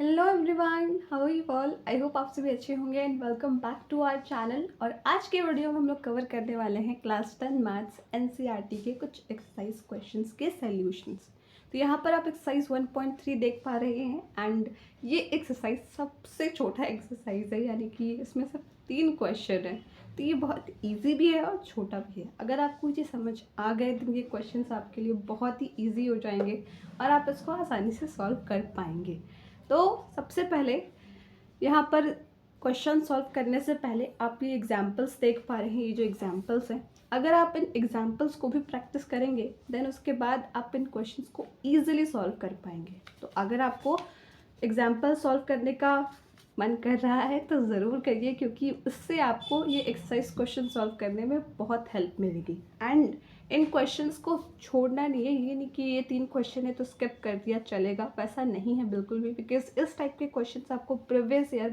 Hello everyone, how you all. I hope आप सभी अच्छे होंगे and welcome back to our channel. और आज के वीडियो में हम लोग कवर करने वाले हैं क्लास 10 मैथ्स एनसीईआरटी के कुछ एक्सरसाइज क्वेश्चंस के सॉल्यूशंस। तो यहाँ पर आप एक्सरसाइज 1.3 देख पा रहे हैं एंड ये एक्सरसाइज सबसे छोटा एक्सरसाइज है, यानी कि इसमें सिर्फ 3 क्वेश्चन है। तो ये बहुत ईजी भी है और छोटा भी है। अगर आपको ये समझ आ गए तो ये क्वेश्चंस आपके लिए बहुत ही ईजी हो जाएंगे और आप इसको आसानी से सॉल्व कर पाएंगे। तो सबसे पहले यहाँ पर क्वेश्चन सॉल्व करने से पहले आप ये एग्जाम्पल्स देख पा रहे हैं। ये जो एग्जाम्पल्स हैं, अगर आप इन एग्जाम्पल्स को भी प्रैक्टिस करेंगे देन उसके बाद आप इन क्वेश्चंस को ईजिली सॉल्व कर पाएंगे। तो अगर आपको एग्जाम्पल सॉल्व करने का मन कर रहा है तो ज़रूर करिए, क्योंकि उससे आपको ये एक्सरसाइज क्वेश्चन सॉल्व करने में बहुत हेल्प मिलेगी। एंड इन क्वेश्चंस को छोड़ना नहीं है, ये नहीं कि ये 3 क्वेश्चन है तो स्किप कर दिया चलेगा, वैसा नहीं है बिल्कुल भी। बिकॉज इस टाइप के क्वेश्चंस आपको प्रीवियस ईयर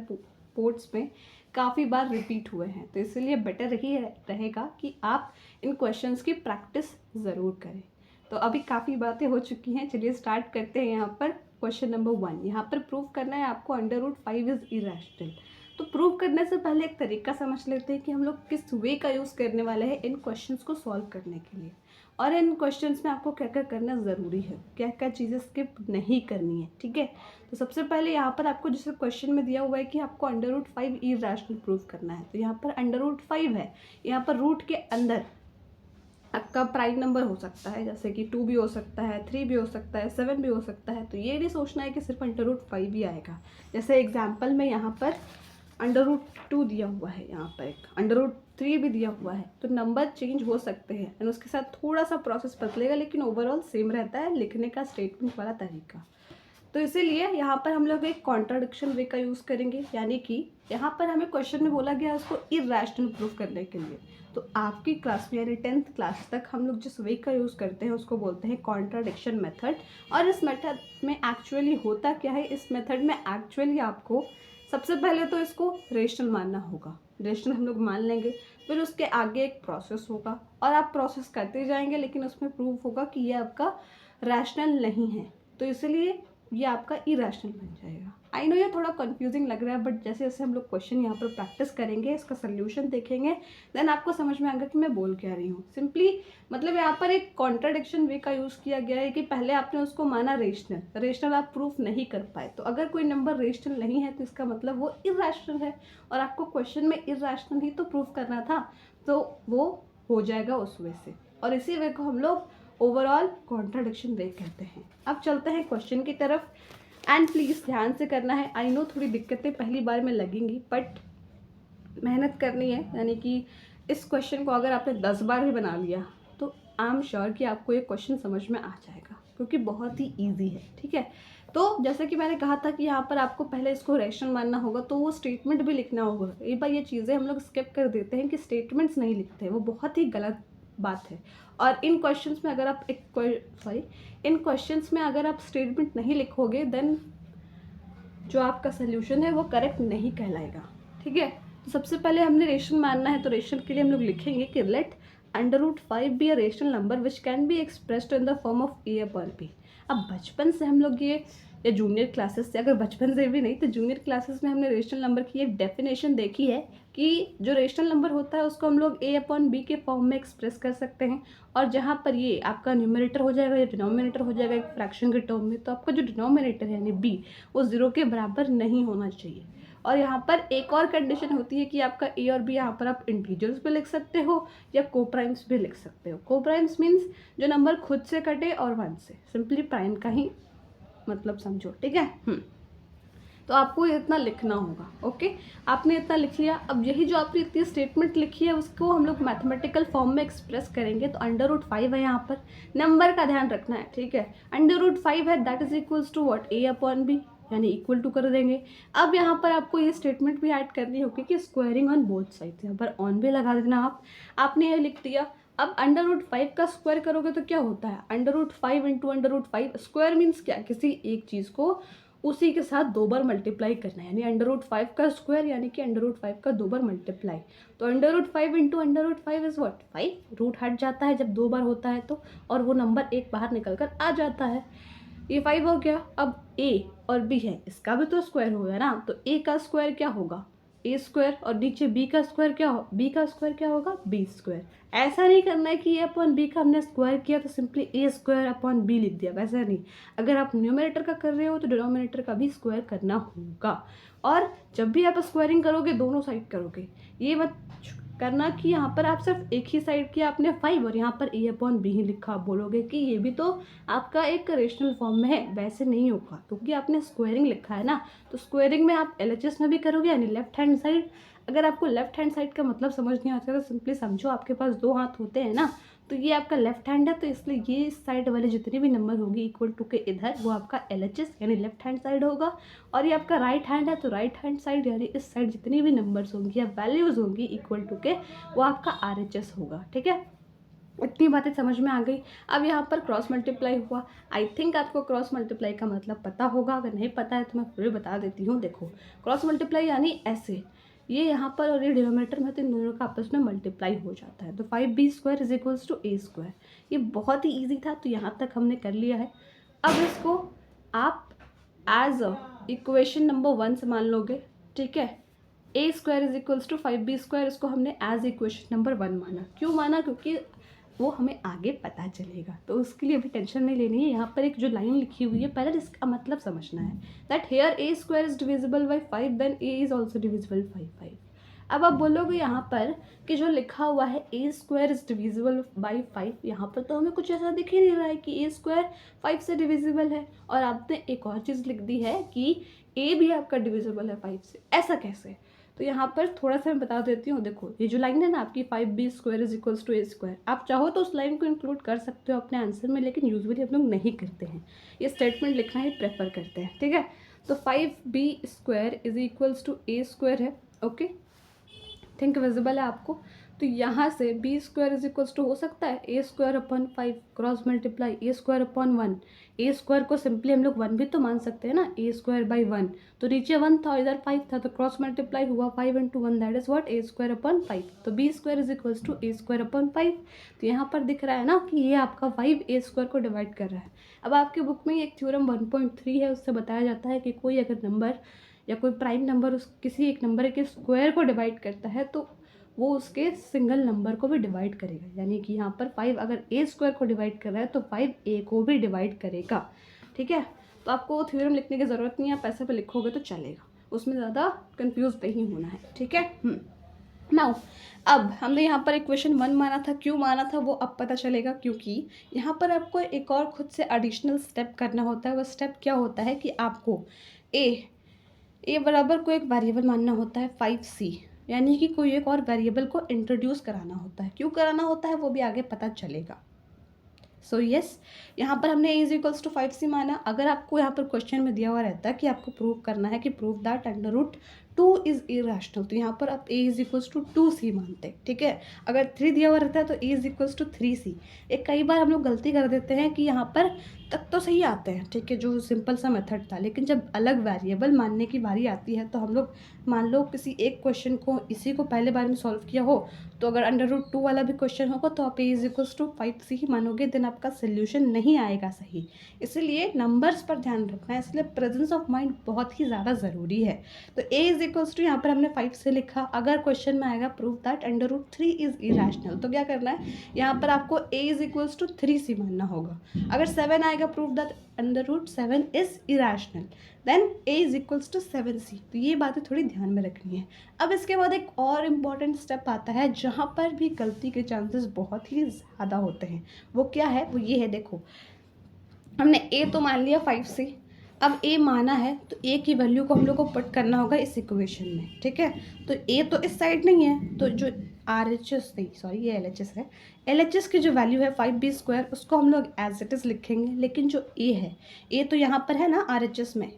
बोर्ड्स में काफ़ी बार रिपीट हुए हैं, तो इसलिए बेटर ही रहेगा कि आप इन क्वेश्चंस की प्रैक्टिस ज़रूर करें। तो अभी काफ़ी बातें हो चुकी हैं, चलिए स्टार्ट करते हैं। यहाँ पर क्वेश्चन नंबर 1, यहाँ पर प्रूव करना है आपको √5 इज़ इरेशनल। तो प्रूव करने से पहले एक तरीका समझ लेते हैं कि हम लोग किस वे का यूज़ करने वाले हैं इन क्वेश्चंस को सॉल्व करने के लिए, और इन क्वेश्चंस में आपको क्या क्या करना ज़रूरी है, क्या क्या चीज़ें स्किप नहीं करनी है। ठीक है, तो सबसे पहले यहाँ पर आपको जैसे क्वेश्चन में दिया हुआ है कि आपको √5 इरेशनल प्रूव करना है, तो यहाँ पर √5 है, यहाँ पर रूट के अंदर आपका प्राइम नंबर हो सकता है, जैसे कि 2 भी हो सकता है, 3 भी हो सकता है, 7 भी हो सकता है। तो ये नहीं सोचना है कि सिर्फ √5 ही आएगा। जैसे एग्जाम्पल में यहाँ पर √2 दिया हुआ है, यहाँ पर एक √3 भी दिया हुआ है, तो नंबर चेंज हो सकते हैं एंड उसके साथ थोड़ा सा प्रोसेस बदलेगा, लेकिन ओवरऑल सेम रहता है लिखने का स्टेटमेंट वाला तरीका। तो इसीलिए यहाँ पर हम लोग एक कॉन्ट्राडिक्शन वे का यूज़ करेंगे, यानी कि यहाँ पर हमें क्वेश्चन में बोला गया उसको इरेशनल प्रूफ करने के लिए। तो आपकी क्लास में यानी 10th क्लास तक हम लोग जिस वे का यूज़ करते हैं उसको बोलते हैं कॉन्ट्राडिक्शन मेथड। और इस मेथड में एक्चुअली होता क्या है, इस मेथड में एक्चुअली आपको सबसे पहले तो इसको रेशनल मानना होगा। रेशनल हम लोग मान लेंगे, फिर उसके आगे एक प्रोसेस होगा और आप प्रोसेस करते जाएंगे, लेकिन उसमें प्रूफ होगा कि ये आपका रैशनल नहीं है, तो इसलिए ये आपका इरेशनल बन जाएगा। आई नो ये थोड़ा कंफ्यूजिंग लग रहा है, बट जैसे जैसे हम लोग क्वेश्चन यहाँ पर प्रैक्टिस करेंगे, इसका सोल्यूशन देखेंगे, देन आपको समझ में आएगा कि मैं बोल क्या रही हूँ। सिंपली मतलब यहाँ पर एक कॉन्ट्राडिक्शन वे का यूज़ किया गया है कि पहले आपने उसको माना रेशनल आप प्रूफ नहीं कर पाए। तो अगर कोई नंबर रेशनल नहीं है तो इसका मतलब वो इरेशनल है, और आपको क्वेश्चन में इरेशनल ही तो प्रूफ करना था, तो वो हो जाएगा उस वे से। और इसी वे को हम लोग ओवरऑल कॉन्ट्राडिक्शन वे कहते हैं। अब चलते हैं क्वेश्चन की तरफ, एंड प्लीज़ ध्यान से करना है। आई नो थोड़ी दिक्कतें पहली बार में लगेंगी, बट मेहनत करनी है। यानी कि इस क्वेश्चन को अगर आपने 10 बार भी बना लिया तो आई एम श्योर कि आपको ये क्वेश्चन समझ में आ जाएगा, क्योंकि बहुत ही ईजी है। ठीक है, तो जैसे कि मैंने कहा था कि यहाँ पर आपको पहले इसको रेशनल मानना होगा, तो वो स्टेटमेंट भी लिखना होगा। एक बार ये चीज़ें हम लोग स्किप कर देते हैं कि स्टेटमेंट्स नहीं लिखते, वो बहुत ही गलत बात है। और इन क्वेश्चंस में अगर आप इन क्वेश्चंस में अगर आप स्टेटमेंट नहीं लिखोगे देन जो आपका सोल्यूशन है वो करेक्ट नहीं कहलाएगा। ठीक है, तो सबसे पहले हमने रेशनल मानना है, तो रेशनल के लिए हम लोग लिखेंगे कि let √5 be a rational number which can be expressed in the form of a/b। अब बचपन से हम लोग ये, या जूनियर क्लासेस से, अगर बचपन से भी नहीं तो जूनियर क्लासेस में हमने रेशनल नंबर की एक डेफिनेशन देखी है कि जो रेशनल नंबर होता है उसको हम लोग a/b के फॉर्म में एक्सप्रेस कर सकते हैं। और जहाँ पर ये आपका न्यूमरेटर हो जाएगा या डिनोमिनेटर हो जाएगा एक फ्रैक्शन के टर्म में, तो आपका जो डिनोमिनेटर है यानी b वो 0 के बराबर नहीं होना चाहिए। और यहाँ पर एक और कंडीशन होती है कि आपका a और b यहाँ पर आप इंटीजर्स भी लिख सकते हो या कोप्राइम्स भी लिख सकते हो। कोप्राइम्स मीन्स जो नंबर खुद से कटे और 1 से, सिंपली प्राइम का ही मतलब समझो। ठीक है, तो आपको इतना लिखना होगा। ओके, आपने इतना लिख लिया। अब यही जो आपने इतनी स्टेटमेंट लिखी है उसको हम लोग मैथमेटिकल फॉर्म में एक्सप्रेस करेंगे। तो √5 है, यहाँ पर नंबर का ध्यान रखना है। ठीक है, √5 है, that is equals to what, a/b, यानी इक्वल टू कर देंगे। अब यहाँ पर आपको ये स्टेटमेंट भी ऐड करनी होगी कि स्क्वायरिंग ऑन बोथ साइड्स, यहाँ पर ऑन भी लगा देना आपने ये लिख दिया। अब √5 का स्क्वायर करोगे तो क्या होता है, √5 इंटू √5। स्क्वायर मीन्स क्या, किसी एक चीज़ को उसी के साथ 2 बार मल्टीप्लाई करना है, यानी √5 का स्क्वायर यानी कि √5 का 2 बार मल्टीप्लाई। तो √5 इंटू √5 इज व्हाट, 5। रूट हट जाता है जब 2 बार होता है तो, और वो नंबर एक बाहर निकल कर आ जाता है। ये 5 हो गया। अब a और b है, इसका भी तो स्क्वायर हो गया ना, तो a का स्क्वायर क्या होगा a स्क्वायर, और नीचे b का स्क्वायर क्या हो, b का स्क्वायर क्या होगा b स्क्वायर। ऐसा नहीं करना है कि a अपॉन b का हमने स्क्वायर किया तो simply a square upon b लिख दिया, वैसा नहीं। अगर आप न्यूमरेटर का कर रहे हो तो डिनोमिनेटर का भी स्क्वायर करना होगा। और जब भी आप स्क्वायरिंग करोगे दोनों साइड करोगे, ये मत करना कि यहाँ पर आप सिर्फ एक ही साइड किया आपने 5 और यहाँ पर a अपॉन बी ही लिखा, आप बोलोगे कि ये भी तो आपका एक रेशनल फॉर्म में है, वैसे नहीं होगा क्योंकि आपने स्क्वायरिंग लिखा है ना। तो स्क्वायरिंग में आप LHS में भी करोगे, यानी लेफ्ट हैंड साइड। अगर आपको लेफ्ट हैंड साइड का मतलब समझ नहीं आता तो सिंपली समझो आपके पास 2 हाथ होते हैं ना, तो ये आपका लेफ्ट हैंड है, तो इसलिए ये इस साइड वाले जितने भी नंबर होगी इक्वल टू के इधर, वो आपका LHS यानी लेफ्ट हैंड साइड होगा। और ये आपका राइट हैंड है, तो राइट हैंड साइड यानी इस साइड जितनी भी नंबर्स होंगी या वैल्यूज़ होंगी इक्वल टू के, वो आपका RHS होगा। ठीक है, इतनी बातें समझ में आ गई। अब यहाँ पर क्रॉस मल्टीप्लाई हुआ। आई थिंक आपको क्रॉस मल्टीप्लाई का मतलब पता होगा, अगर नहीं पता है तो मैं फिर बता देती हूँ। देखो, क्रॉस मल्टीप्लाई यानी ऐसे, ये यहाँ पर और ये डिनोमिनेटर में, तो इन दोनों का आपस में मल्टीप्लाई हो जाता है। तो 5b square is equals to a square. ये बहुत ही ईजी था, तो यहाँ तक हमने कर लिया है। अब इसको आप एज इक्वेशन नंबर 1 से मान लोगे। ठीक है, a square is equals to 5b square, इसको हमने एज इक्वेशन नंबर 1 माना। क्यों माना? क्योंकि वो हमें आगे पता चलेगा, तो उसके लिए अभी टेंशन नहीं लेनी है। यहाँ पर एक जो लाइन लिखी हुई है, पहले इसका मतलब समझना है। That here a square is divisible by 5 then a is also divisible by 5। अब आप बोलोगे यहाँ पर कि जो लिखा हुआ है a square is divisible by 5, यहाँ पर तो हमें कुछ ऐसा दिख ही नहीं रहा है कि a स्क्वायर 5 से डिविजिबल है, और आपने एक और चीज़ लिख दी है कि a भी आपका डिविजिबल है 5 से। ऐसा कैसे? तो यहाँ पर थोड़ा सा मैं बता देती हूँ। देखो, ये जो लाइन है ना आपकी 5b square is equals to a square, आप चाहो तो उस लाइन को इंक्लूड कर सकते हो अपने आंसर में, लेकिन यूजुअली हम लोग नहीं करते हैं, ये स्टेटमेंट लिखना ही प्रेफर करते हैं। ठीक है, तो 5b square is equals to a square है। ओके, थिंक विजिबल है आपको। तो यहाँ से b square is equals to हो सकता है a square upon 5 cross multiply a square upon 1। a square को सिंपली हम लोग 1 भी तो मान सकते हैं ना, a स्क्वायर बाई 1। तो नीचे 1 था, इधर 5 था, तो क्रॉस मल्टीप्लाई हुआ 5 into 1, that is what a square upon 5। तो b square is equals to a square upon 5। तो यहाँ पर दिख रहा है ना कि ये आपका 5 a स्क्वायर को डिवाइड कर रहा है। अब आपके बुक में एक थ्योरम 1.3 है, उससे बताया जाता है कि कोई अगर नंबर या कोई प्राइम नंबर उस किसी एक नंबर के स्क्वायर को डिवाइड करता है तो वो उसके सिंगल नंबर को भी डिवाइड करेगा। यानी कि यहाँ पर 5 अगर a स्क्वायर को डिवाइड कर रहा है तो 5a को भी डिवाइड करेगा। ठीक है, तो आपको वो थ्योरम लिखने की ज़रूरत नहीं है, आप ऐसे पे लिखोगे तो चलेगा, उसमें ज़्यादा कंफ्यूज नहीं होना है। ठीक है, नाउ अब हमने यहाँ पर इक्वेशन 1 माना था। क्यों माना था वो अब पता चलेगा, क्योंकि यहाँ पर आपको एक और खुद से एडिशनल स्टेप करना होता है। वो स्टेप क्या होता है कि आपको a बराबर को एक वेरिएबल मानना होता है 5c, यानी कि कोई एक और वेरिएबल को इंट्रोड्यूस कराना होता है। क्यों कराना होता है वो भी आगे पता चलेगा। सो यस, यहाँ पर हमने a is equals to 5c माना। अगर आपको यहाँ पर क्वेश्चन में दिया हुआ रहता है कि आपको प्रूव करना है कि prove that under root 2 is irrational, तो यहाँ पर आप a is equals to 2c मानते हैं। ठीक है, अगर 3 दिया हुआ रहता है तो a is equals to 3c। एक कई बार हम लोग गलती कर देते हैं कि यहाँ पर तक तो सही आते हैं, ठीक है, जो सिंपल सा मेथड था, लेकिन जब अलग वेरिएबल मानने की बारी आती है तो हम लोग मान लो किसी एक क्वेश्चन को इसी को पहले बार में सॉल्व किया हो, तो अगर अंडर रूट 2 वाला भी क्वेश्चन होगा तो आप a is equals to 5c ही मानोगे, देन आपका सोल्यूशन नहीं आएगा सही। इसलिए नंबर्स पर ध्यान रखना है, इसलिए प्रेजेंस ऑफ माइंड बहुत ही ज़्यादा ज़रूरी है। तो a इज इक्वल्स टू यहाँ पर हमने 5 से लिखा। अगर क्वेश्चन में आएगा prove that under root 3 is irrational, तो क्या करना है, यहाँ पर आपको a is equals to 3c मानना होगा। अगर 7 आएगा prove that under root 7 is irrational, then a is equals to 7c। तो ये बातें थोड़ी ध्यान में रखनी है। अब इसके बाद एक और इम्पॉर्टेंट स्टेप आता है जहाँ पर भी गलती के चांसेस बहुत ही ज़्यादा होते हैं। वो क्या है, वो ये है। देखो, हमने a तो मान लिया 5c, अब a माना है तो a की वैल्यू को हम लोग को पुट करना होगा इस इक्वेशन में। ठीक है, तो a तो इस साइड नहीं है, तो जो RHS नहीं, सॉरी ये LHS है, LHS की जो वैल्यू है 5b स्क्वायर, उसको हम लोग एज इट इज़ लिखेंगे। लेकिन जो a है, a तो यहाँ पर है ना RHS में,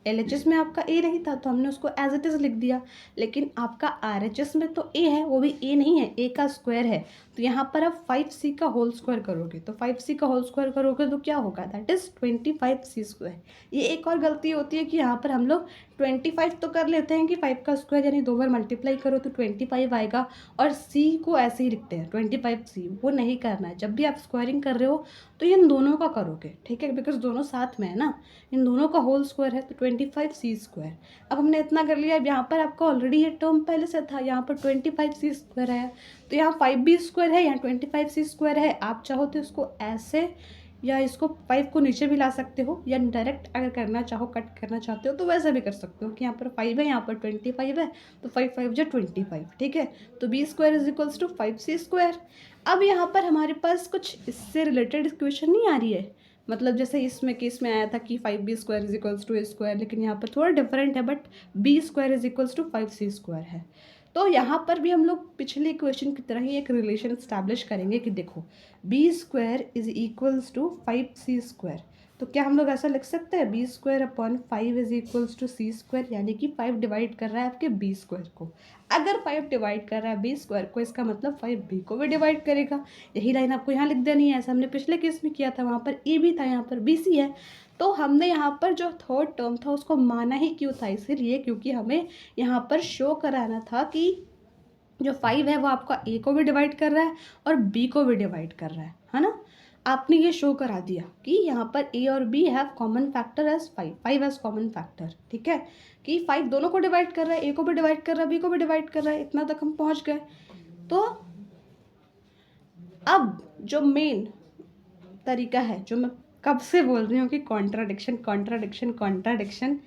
LHS में आपका ए नहीं था तो हमने उसको एज इट इज़ लिख दिया, लेकिन आपका RHS में तो ए है, वो भी ए नहीं है, ए का स्क्वायर है। तो यहाँ पर आप 5c का होल स्क्वायर करोगे, तो 5c का होल स्क्वायर करोगे तो क्या होगा, दैट इज़ 25c स्क्वायर। ये एक और गलती होती है कि यहाँ पर हम लोग 25 तो कर लेते हैं कि 5 का स्क्वायर यानी 2 बार मल्टीप्लाई करो तो 25 आएगा, और c को ऐसे ही लिखते हैं 25c। वो नहीं करना है, जब भी आप स्क्वायरिंग कर रहे हो तो इन दोनों का करोगे, ठीक है, बिकॉज दोनों साथ में है ना, इन दोनों का होल स्क्वायर है तो 25c स्क्वायर। अब हमने इतना कर लिया। अब यहाँ पर आपका ऑलरेडी ये टर्म पहले से था, यहाँ पर 25c स्क्वायर है, तो यहाँ 5b स्क्वायर है, यहाँ 25c स्क्वायर है। आप चाहो तो इसको ऐसे या इसको 5 को नीचे भी ला सकते हो, या डायरेक्ट अगर करना चाहो, कट करना चाहते हो तो वैसे भी कर सकते हो कि यहाँ पर 5 है, यहाँ पर 25 है, तो 5 5 जो 25, ठीक है। तो b square is equals to 5c square. अब यहाँ पर हमारे पास कुछ इससे रिलेटेड इक्वेशन नहीं आ रही है, मतलब जैसे इसमें केस में आया था कि 5b square is equals to a square, लेकिन यहाँ पर थोड़ा डिफरेंट है, but b square is equals to 5c square है। तो यहाँ पर भी हम लोग पिछले इक्वेशन की तरह ही एक रिलेशन इस्टेब्लिश करेंगे कि देखो b square is equals to 5c square. तो क्या हम लोग ऐसा लिख सकते हैं, b square upon 5 is equals to c square, यानी कि 5 डिवाइड कर रहा है आपके b स्क्वायर को। अगर 5 डिवाइड कर रहा है b स्क्वायर को, इसका मतलब 5b को भी डिवाइड करेगा। यही लाइन आपको यहाँ लिख देनी है, ऐसा हमने पिछले केस में किया था, वहाँ पर a भी था, यहाँ पर bc है। तो हमने यहाँ पर जो थर्ड टर्म था उसको माना ही क्यों था, इसीलिए क्योंकि हमें यहाँ पर शो कराना था कि जो 5 है वो आपका a को भी डिवाइड कर रहा है और b को भी डिवाइड कर रहा है ना। आपने ये शो करा दिया कि यहाँ पर a और b have common factor as 5 as common factor, ठीक है, कि 5 दोनों को डिवाइड कर रहा है, a को भी डिवाइड कर रहा है, b को भी डिवाइड कर रहा है। इतना तक हम पहुँच गए। तो अब जो मेन तरीका है, जो मैं कब से बोल रही हूँ कि कॉन्ट्राडिक्शन कॉन्ट्राडिक्शन कॉन्ट्राडिक्शन,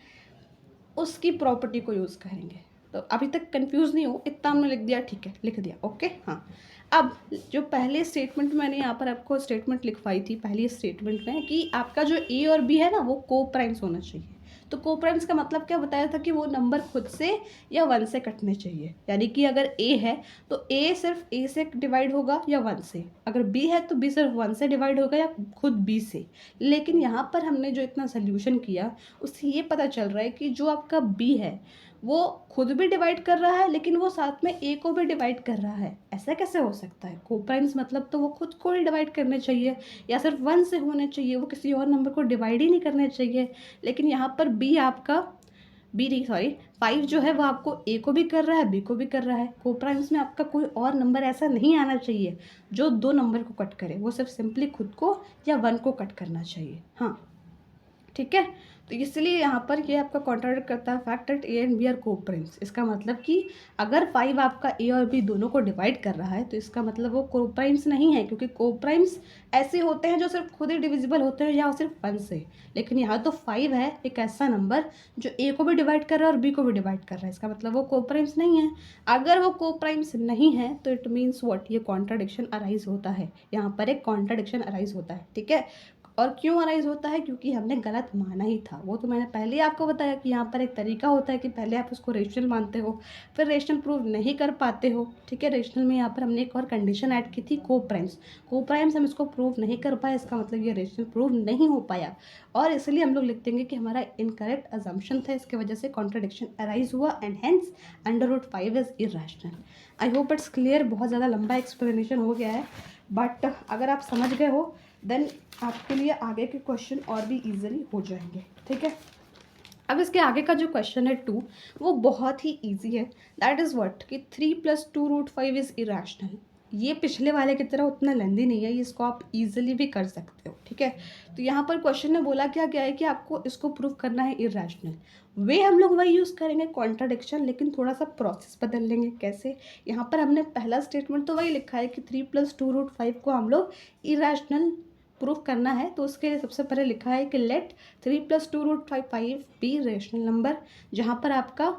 उसकी प्रॉपर्टी को यूज़ करेंगे। तो अभी तक कंफ्यूज नहीं हो, इतना हमने लिख दिया, ठीक है, लिख दिया, ओके। हाँ, अब जो पहले स्टेटमेंट मैंने यहाँ पर आपको स्टेटमेंट लिखवाई थी पहली स्टेटमेंट में कि आपका जो ए और बी है ना वो को प्राइम्स होना चाहिए। तो को प्राइम्स का मतलब क्या बताया था कि वो नंबर खुद से या 1 से कटने चाहिए, यानी कि अगर ए है तो ए सिर्फ ए से डिवाइड होगा या 1 से, अगर बी है तो बी सिर्फ 1 से डिवाइड होगा या खुद बी से। लेकिन यहाँ पर हमने जो इतना सोल्यूशन किया उससे ये पता चल रहा है कि जो आपका बी है वो खुद भी डिवाइड कर रहा है, लेकिन वो साथ में ए को भी डिवाइड कर रहा है। ऐसा कैसे हो सकता है, कोप्राइम्स मतलब तो वो खुद को ही डिवाइड करने चाहिए या सिर्फ 1 से होने चाहिए, वो किसी और नंबर को डिवाइड ही नहीं करने चाहिए। लेकिन यहाँ पर बी आपका सॉरी 5 जो है वो आपको ए को भी कर रहा है, बी को भी कर रहा है। कोप्राइम्स में आपका कोई और नंबर ऐसा नहीं आना चाहिए जो 2 नंबर को कट करे, वो सिर्फ सिंपली खुद को या 1 को कट करना चाहिए। हाँ, ठीक है। तो इसलिए यहाँ पर ये आपका कॉन्ट्राडिक्ट करता है fact that A and B are coprimes. इसका मतलब कि अगर 5 आपका ए और बी दोनों को डिवाइड कर रहा है तो इसका मतलब वो कोप्राइम्स नहीं है, क्योंकि कोप्राइम्स ऐसे होते हैं जो सिर्फ खुद ही डिविजिबल होते हैं या सिर्फ 1 से। लेकिन यहाँ तो 5 है एक ऐसा नंबर जो ए को भी डिवाइड कर रहा है और बी को भी डिवाइड कर रहा है, इसका मतलब वो कोप्राइम्स नहीं है। अगर वो कोप्राइम्स नहीं है तो इट मीन्स व्हाट, ये कॉन्ट्राडिक्शन अराइज होता है, यहाँ पर एक कॉन्ट्राडिक्शन अराइज होता है, ठीक है। और क्यों अराइज होता है, क्योंकि हमने गलत माना ही था। वो तो मैंने पहले ही आपको बताया कि यहाँ पर एक तरीका होता है कि पहले आप उसको रेशनल मानते हो, फिर रेशनल प्रूव नहीं कर पाते हो, ठीक है। रेशनल में यहाँ पर हमने एक और कंडीशन ऐड की थी, कोप्राइम्स हम इसको प्रूव नहीं कर पाए, इसका मतलब ये रेशनल प्रूव नहीं हो पाया, और इसलिए हम लोग लिख देंगे कि हमारा इनकरेक्ट अजम्पशन था, इसकी वजह से कॉन्ट्रडिक्शन अराइज हुआ and hence √5 is irrational. I hope it's clear. बहुत ज़्यादा लंबा एक्सप्लेनेशन हो गया है, बट अगर आप समझ गए हो देन आपके लिए आगे के क्वेश्चन और भी इजीली हो जाएंगे, ठीक है। अब इसके आगे का जो क्वेश्चन है 2, वो बहुत ही इजी है। दैट इज़ व्हाट कि 3 + 2√5 इज़ इरेशनल। ये पिछले वाले की तरह उतना लेंदी नहीं है, ये इसको आप इजीली भी कर सकते हो, ठीक है। तो यहाँ पर क्वेश्चन ने बोला क्या है कि आपको इसको प्रूव करना है इरेशनल। वे हम लोग वही यूज़ करेंगे कॉन्ट्राडिक्शन, लेकिन थोड़ा सा प्रोसेस बदल लेंगे। कैसे, यहाँ पर हमने पहला स्टेटमेंट तो वही लिखा है कि 3 + 2√5 को हम लोग इरेशनल प्रूफ करना है, तो उसके लिए सबसे पहले लिखा है कि लेट 3 + 2√5 बी रेशनल नंबर, जहाँ पर आपका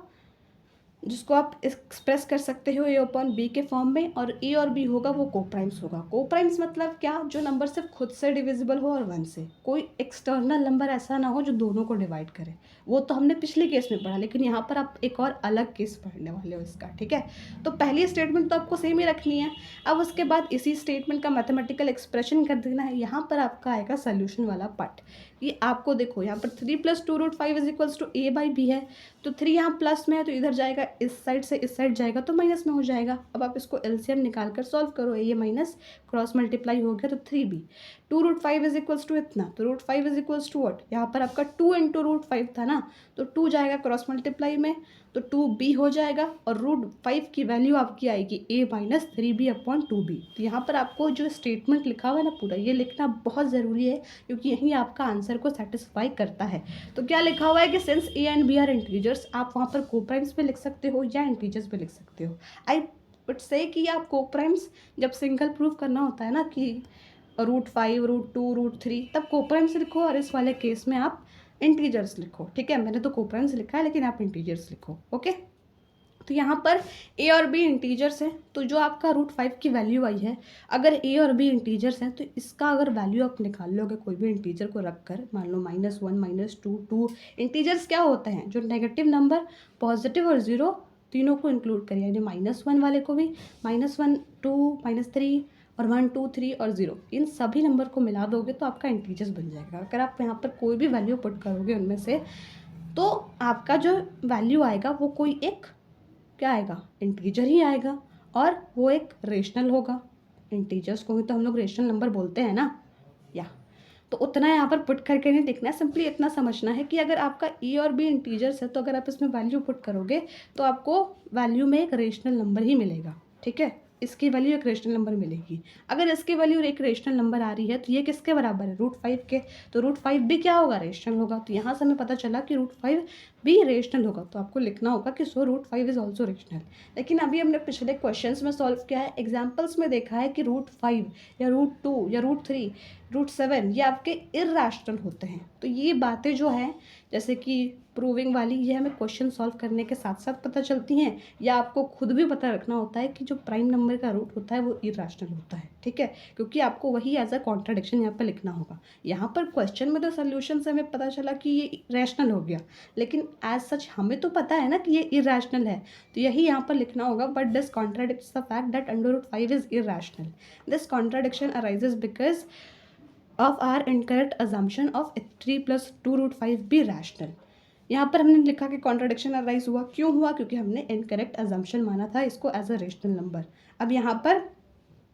जिसको आप एक्सप्रेस कर सकते हो ए अपॉन बी के फॉर्म में, और ए और बी होगा वो कोप्राइम्स होगा। कोप्राइम्स मतलब क्या, जो नंबर सिर्फ खुद से डिविजिबल हो और 1 से, कोई एक्सटर्नल नंबर ऐसा ना हो जो दोनों को डिवाइड करे। वो तो हमने पिछले केस में पढ़ा, लेकिन यहाँ पर आप एक और अलग केस पढ़ने वाले हो इसका, ठीक है। तो पहली स्टेटमेंट तो आपको सेम ही रखनी है। अब उसके बाद इसी स्टेटमेंट का मैथमेटिकल एक्सप्रेशन कर देना है। यहाँ पर आपका आएगा सोल्यूशन वाला पार्ट। ये आपको देखो यहाँ पर 3 + 2√5 इज a बाई बी है, तो 3 यहाँ प्लस में है तो इधर जाएगा, इस साइड से इस साइड जाएगा तो माइनस में हो जाएगा। अब आप इसको एलसीएम निकाल कर सॉल्व करो, ये माइनस क्रॉस मल्टीप्लाई हो गया तो 3b। 2√5 इज इतना, तो √5 इज वॉट, यहाँ पर आपका 2 × √5 था ना, तो 2 जाएगा क्रॉस मल्टीप्लाई में तो 2b हो जाएगा, और √5 की वैल्यू आपकी आएगी a माइनस 3b/2b। तो यहाँ पर आपको जो स्टेटमेंट लिखा हुआ है ना पूरा, ये लिखना बहुत ज़रूरी है, क्योंकि यही आपका आंसर को सेटिस्फाई करता है। तो क्या लिखा हुआ है कि since a and b are integers, आप वहाँ पर कोप्राइम्स पे लिख सकते हो या इंटीजर्स पे लिख सकते हो। आई वुड से कि आप कोप्राइम्स जब सिंगल प्रूव करना होता है ना कि √5, √2, √3, तब कोप्राइम्स लिखो, और इस वाले केस में आप इंटीजर्स लिखो, ठीक है। मैंने तो कोप्राइम्स लिखा है, लेकिन आप इंटीजर्स लिखो, ओके। तो यहाँ पर a और b इंटीजर्स हैं, तो जो आपका √5 की वैल्यू आई है, अगर a और b इंटीजर्स हैं तो इसका अगर वैल्यू आप निकाल लोगे कोई भी इंटीजर को रख कर, मान लो -1, -2, 2। इंटीजर्स क्या होते हैं, जो नेगेटिव नंबर, पॉजिटिव और ज़ीरो तीनों को इंक्लूड करिए, यानी -1 वाले को भी, -1, 2, -3 और 1, 2, 3 और 0, इन सभी नंबर को मिला दोगे तो आपका इंटीजर्स बन जाएगा। अगर आप यहाँ पर कोई भी वैल्यू पुट करोगे उनमें से, तो आपका जो वैल्यू आएगा वो कोई एक क्या आएगा, इंटीजर ही आएगा, और वो एक रेशनल होगा। इंटीजर्स को भी तो हम लोग रेशनल नंबर बोलते हैं ना, या तो उतना यहाँ पर पुट करके नहीं देखना है, सिंपली इतना समझना है कि अगर आपका ए और बी इंटीजर्स है तो अगर आप इसमें वैल्यू पुट करोगे तो आपको वैल्यू में एक रेशनल नंबर ही मिलेगा, ठीक है। इसकी वैल्यू एक रेशनल नंबर मिलेगी। अगर इसकी वैल्यू एक रेशनल नंबर आ रही है तो ये किसके बराबर है, √5 के, तो √5 भी क्या होगा, रेशनल होगा। तो यहाँ से हमें पता चला कि √5 भी रेशनल होगा, तो आपको लिखना होगा कि सो √5 इज़ ऑल्सो रेशनल। लेकिन अभी हमने पिछले क्वेश्चंस में सॉल्व किया है, एग्जाम्पल्स में देखा है कि √5 या √2 या √3, √7 ये आपके इर्रेशनल होते हैं। तो ये बातें जो हैं, जैसे कि प्रूविंग वाली, ये हमें क्वेश्चन सॉल्व करने के साथ साथ पता चलती हैं, या आपको खुद भी पता रखना होता है कि जो प्राइम नंबर का रूट होता है वो इर्रेशनल होता है, ठीक है, क्योंकि आपको वही एज अ कॉन्ट्राडिक्शन यहाँ पर लिखना होगा। यहाँ पर क्वेश्चन में तो सोल्यूशन से हमें पता चला कि ये रैशनल हो गया, लेकिन एज सच हमें तो पता है ना कि ये इर्रेशनल है, तो यही यहाँ पर लिखना होगा, but this contradicts the fact that √5 is irrational. This contradiction arises because of our incorrect assumption of 3 + 2√5 be rational. यहाँ पर हमने लिखा कि कॉन्ट्राडिक्शन अराइज हुआ, क्यों हुआ, क्योंकि हमने इनकरेक्ट अजम्पशन माना था इसको एज अ रेशनल नंबर। अब यहाँ पर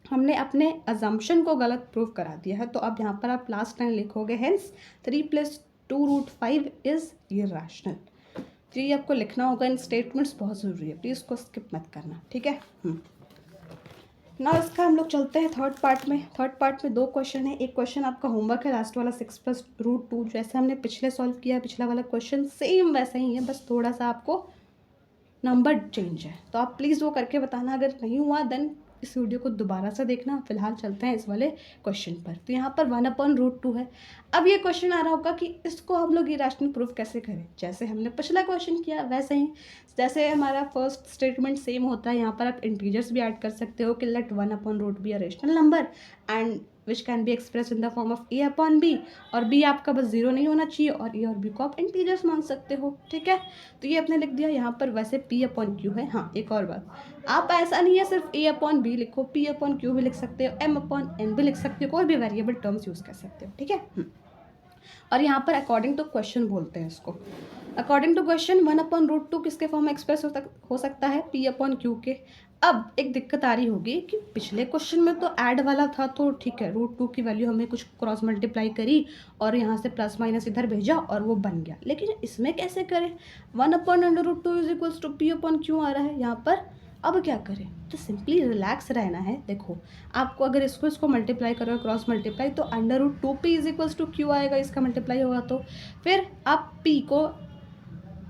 हमने अपने अजम्पशन को गलत प्रूव करा दिया है, तो अब यहाँ पर आप लास्ट लाइन लिखोगे, हेंस 3 + 2√5 इज इर्रेशनल। तो ये आपको लिखना होगा, इन स्टेटमेंट्स बहुत ज़रूरी है, प्लीज़ इसको स्किप मत करना, ठीक है। ना इसका हम लोग चलते हैं थर्ड पार्ट में। थर्ड पार्ट में 2 क्वेश्चन है। एक क्वेश्चन आपका होमवर्क है, लास्ट वाला 6 + √2, जैसे हमने पिछले सॉल्व किया है, पिछला वाला क्वेश्चन सेम वैसा ही है, बस थोड़ा सा आपको नंबर चेंज है। तो आप प्लीज़ वो करके बताना, अगर नहीं हुआ देन इस वीडियो को दोबारा से देखना। फिलहाल चलते हैं इस वाले क्वेश्चन पर। तो यहाँ पर 1/√2 है। अब ये क्वेश्चन आ रहा होगा कि इसको हम लोग इरेशनल प्रूफ कैसे करें। जैसे हमने पिछला क्वेश्चन किया वैसे ही, जैसे हमारा फर्स्ट स्टेटमेंट सेम होता है, यहाँ पर आप इंटीजर्स भी ऐड कर सकते हो कि let 1/√2 be a rational number and which can be express in the form of a/b, और b आपका बस 0 नहीं होना चाहिए, और a और b को आप इंटीजर्स मान सकते हो, ठीक है। तो ये आपने लिख दिया। यहाँ पर वैसे p/q है। हाँ, एक और बात, आप ऐसा नहीं है सिर्फ a/b लिखो, p/q भी लिख सकते हो, m/n भी लिख सकते हो, कोई भी वेरिएबल टर्म्स यूज़ कर सकते हो, ठीक है। और यहाँ पर अकॉर्डिंग टू क्वेश्चन बोलते हैं इसको। अकॉर्डिंग टू क्वेश्चन 1/√2 किसके फॉर्म में एक्सप्रेस हो सकता है, p/q के। अब एक दिक्कत आ रही होगी कि पिछले क्वेश्चन में तो ऐड वाला था, तो ठीक है, √2 की वैल्यू हमें कुछ क्रॉस मल्टीप्लाई करी और यहाँ से प्लस माइनस इधर भेजा और वो बन गया, लेकिन इसमें कैसे करें। 1/√2 इज p/q आ रहा है यहाँ पर। अब क्या करें, तो सिंपली रिलैक्स रहना है। देखो, आपको अगर इसको मल्टीप्लाई करोगे क्रॉस मल्टीप्लाई, तो √2p = q आएगा, इसका मल्टीप्लाई होगा तो फिर आप p को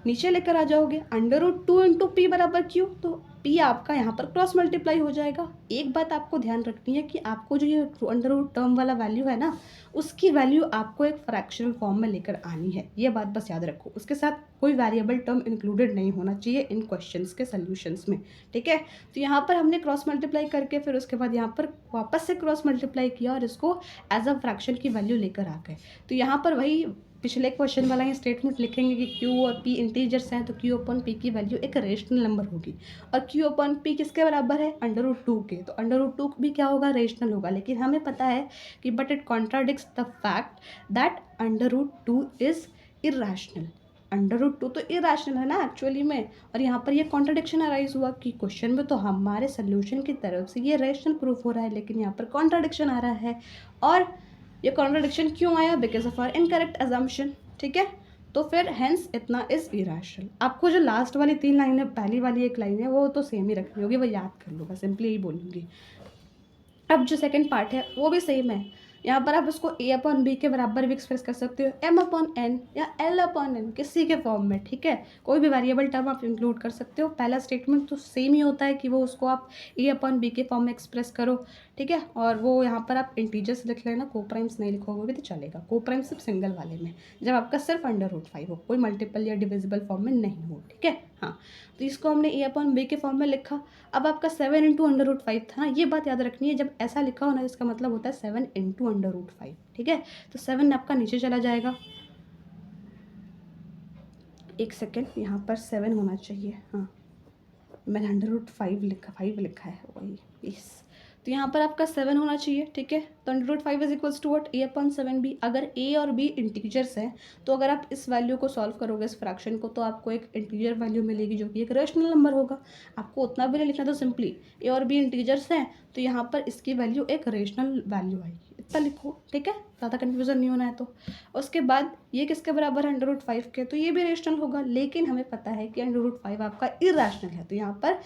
नीचे लेकर आ जाओगे, √2 × p बराबर क्यू, तो p आपका यहाँ पर क्रॉस मल्टीप्लाई हो जाएगा। एक बात आपको ध्यान रखनी है कि आपको जो ये अंडर रूट टर्म वाला वैल्यू है ना, उसकी वैल्यू आपको एक फ्रैक्शनल फॉर्म में लेकर आनी है, ये बात बस याद रखो। उसके साथ कोई वेरिएबल टर्म इंक्लूडेड नहीं होना चाहिए इन क्वेश्चंस के सॉल्यूशंस में, ठीक है। तो यहाँ पर हमने क्रॉस मल्टीप्लाई करके फिर उसके बाद यहाँ पर वापस से क्रॉस मल्टीप्लाई किया और इसको एज अ फ्रैक्शन की वैल्यू लेकर आ गए। तो यहाँ पर वही पिछले क्वेश्चन वाला ही स्टेटमेंट लिखेंगे कि q और p इंटीजर्स हैं, तो q/p की वैल्यू एक रेशनल नंबर होगी, और q/p किसके बराबर है, √2 के। तो √2 भी क्या होगा, रेशनल होगा। लेकिन हमें पता है कि but it contradicts the fact that √2 is irrational. √2 तो इरेशनल है ना एक्चुअली में, और यहाँ पर ये कॉन्ट्राडिक्शन अराइज हुआ कि क्वेश्चन में तो हमारे सोल्यूशन की तरफ से ये रेशनल प्रूफ हो रहा है, लेकिन यहाँ पर कॉन्ट्राडिक्शन आ रहा है। और ये कॉन्ट्रडिक्शन क्यों आया, because of our incorrect assumption, ठीक है। तो फिर हेंस इतना इज इरेशनल। आपको जो लास्ट वाली 3 लाइन है, पहली वाली 1 लाइन है, वो तो सेम ही रखनी होगी, वो याद कर लो, बस सिंपली यही बोलूँगी। अब जो सेकंड पार्ट है वो भी सेम है। यहाँ पर आप इसको a/b के बराबर भी एक्सप्रेस कर सकते हो, m/n या l/n, किसी के फॉर्म में, ठीक है। कोई भी वेरिएबल टर्म आप इंक्लूड कर सकते हो। पहला स्टेटमेंट तो सेम ही होता है कि वो उसको आप a/b के फॉर्म में एक्सप्रेस करो, ठीक है। और वो यहाँ पर आप इंटीजर्स लिख लेना, कोप्राइम्स नहीं लिखोगे भी तो चलेगा। कोप्राइम्स सिर्फ सिंगल वाले में, जब आपका सिर्फ √5 हो, कोई मल्टीपल या डिविजिबल फॉर्म में नहीं हो, ठीक है। हाँ, तो इसको हमने a/b के फॉर्म में लिखा। अब आपका 7 × √5 था ना, ये बात याद रखनी है, जब ऐसा लिखा हो ना, इसका मतलब होता है 7 × √5, ठीक है। तो 7 आपका नीचे चला जाएगा, एक सेकेंड, यहाँ पर 7 होना चाहिए, हाँ मैंने √5 लिखा, 5 लिखा है, वही इस। तो यहाँ पर आपका 7 होना चाहिए, ठीक है। तो √5 is equals to what, a/7b। अगर a और b इंटीजर्स हैं, तो अगर आप इस वैल्यू को सॉल्व करोगे, इस फ्रैक्शन को, तो आपको एक इंटीजर वैल्यू मिलेगी जो कि एक रेशनल नंबर होगा। आपको उतना भी नहीं लिखना, तो सिंपली a और b इंटीजर्स हैं, तो यहाँ पर इसकी वैल्यू एक रेशनल वैल्यू आएगी, इतना लिखो, ठीक है, ज़्यादा कन्फ्यूज़न नहीं होना है। तो उसके बाद ये किसके बराबर है, √5 के, तो ये भी रेशनल होगा। लेकिन हमें पता है कि √5 आपका इरेशनल है, तो यहाँ पर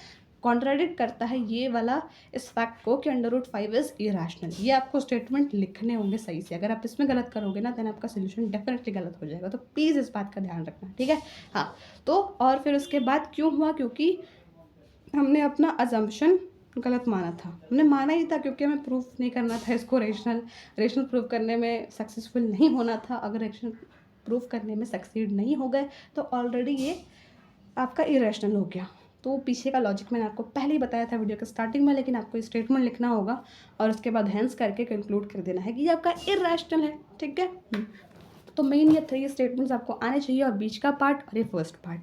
कॉन्ट्राडिक्ट करता है ये वाला इस फैक्ट को कि √5 इज़ इरेशनल। ये आपको स्टेटमेंट लिखने होंगे सही से। अगर आप इसमें गलत करोगे ना, देन आपका सोल्यूशन डेफिनेटली गलत हो जाएगा। तो प्लीज़ इस बात का ध्यान रखना, ठीक है। हाँ, तो और फिर उसके बाद क्यों हुआ, क्योंकि हमने अपना अजम्पशन गलत माना था। हमने माना ही था क्योंकि हमें प्रूफ नहीं करना था इसको, रेशनल प्रूफ करने में सक्सेसफुल नहीं होना था। अगर रेशनल प्रूफ करने में सक्सीड नहीं हो गए तो ऑलरेडी ये आपका इरेशनल हो गया। तो पीछे का लॉजिक मैंने आपको पहले ही बताया था वीडियो के स्टार्टिंग में, लेकिन आपको स्टेटमेंट लिखना होगा और उसके बाद हेंस करके कंक्लूड कर देना है कि ये आपका इरेशनल है, ठीक है। तो मेन ये 3 स्टेटमेंट्स आपको आने चाहिए, और बीच का पार्ट और ये फर्स्ट पार्ट।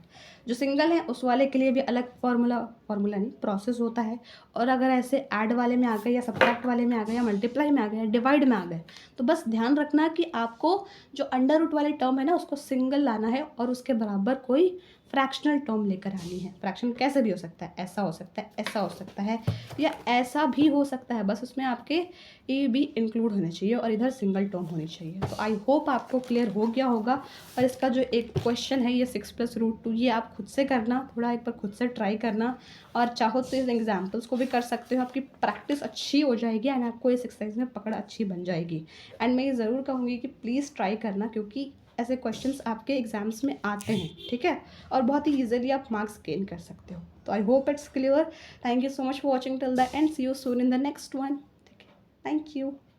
जो सिंगल है उस वाले के लिए भी अलग फार्मूला नहीं, प्रोसेस होता है। और अगर ऐसे ऐड वाले में आ गए, या सब्ट्रैक्ट वाले में आ गए, या मल्टीप्लाई में आ गए, या डिवाइड में आ गए, तो बस ध्यान रखना कि आपको जो अंडर रूट वाली टर्म है ना, उसको सिंगल लाना है और उसके बराबर कोई फ्रैक्शनल टर्म लेकर आनी है। फ्रैक्शन कैसे भी हो सकता है, ऐसा हो सकता है, ऐसा हो सकता है, या ऐसा भी हो सकता है, बस उसमें आपके ए बी इंक्लूड होने चाहिए और इधर सिंगल टर्म होनी चाहिए। तो आई होप आपको क्लियर हो गया होगा। और इसका जो एक क्वेश्चन है, ये 6 + √2, ये आप खुद से करना, थोड़ा एक बार खुद से ट्राई करना, और चाहो तो इस एग्जाम्पल्स को भी कर सकते हो। आपकी प्रैक्टिस अच्छी हो जाएगी एंड आपको इस एक्सरसाइज में पकड़ अच्छी बन जाएगी। एंड मैं ये ज़रूर कहूँगी कि प्लीज़ ट्राई करना, क्योंकि ऐसे क्वेश्चंस आपके एग्जाम्स में आते हैं, ठीक है, और बहुत ही ईजिली आप मार्क्स गेन कर सकते हो। तो I hope it's clear. Thank you so much for watching till the end. See you soon in the next one. ठीक है, थैंक यू।